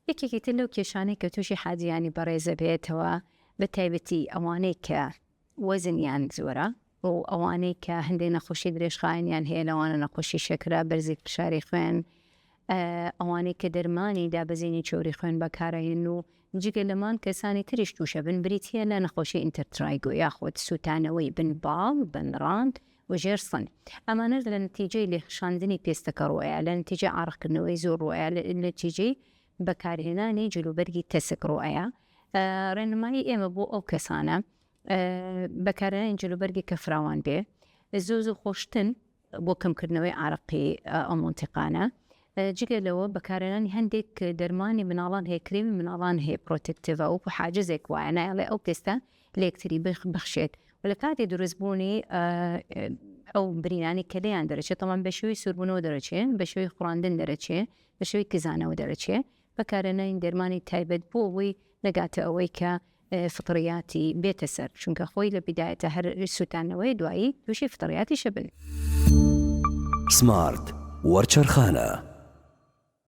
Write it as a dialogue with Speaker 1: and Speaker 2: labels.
Speaker 1: یەکێکی لەو کێشانەی کە تووشی حاجیانی بەڕێزە بێتەوە بە تایبەتی ئەوانەی کە وەزنیان زۆرە و ئەوانەی کە هەندێک نەخۆشی درێژخایەنیان هەیە، لەوانە نەخۆشی شەکرە، بەرزی فشاری خوێن، ئەوانەی کە دەرمانی دابەزینی چۆری خوێن بەکارەهێن و جگە لەمان کەسانی تریش تووشە بن بریتە لە نەخۆشی ئینتەرترایگۆ یاخود سوتانەوەی بنباڵ، بنڕاند و ژێرسن. ئەمانە لە نتیجەی لێخشاندنی پێستەکە ڕۆیە، لە نتیجە عارقکردنەوەی زۆر ڕۆیە، لە نتیجەی بەکارهێنانی جلوبەرگی تەسک ڕۆیە. ڕێنمایی ئێمە بۆ ئەو کەسانە بەکارهێنانی جلوبەرگی کە فراوان بێ زۆ خۆشتن بۆ کەمکردنەوەی عارقی ئەو مۆنتیقانە. جگە لەوە بەکارهێنانی هەندێک دەرمانی مناڵان هەیە، کریمی مناڵان هەیە پرۆتکتیڤە وەکو حاجزێک وایە، نایڵێ ئەو پێستە لە یەکتری بخشێت و لە کاتی دروستبوونی ئەو برینانی کە لێیان دەرەچێت، تەمان بە شێوەی سوربوونەوە دەرەچێت، بە شێوەی خوڕاندن دەرەچێت، بە شێوەی کزانەوە دەرەچێت. بەکارهێنانی دەرمانی تایبەت بۆ ئەوەی نەگاتە ئەوەی کە فتڕیاتی بێتە سەر، چونکە خۆی لە بیدایەتە هەر سوتانەوەی دوایی تووشی فتڕیاتی شەبن.
Speaker 2: سمارت وەرچەرخانە.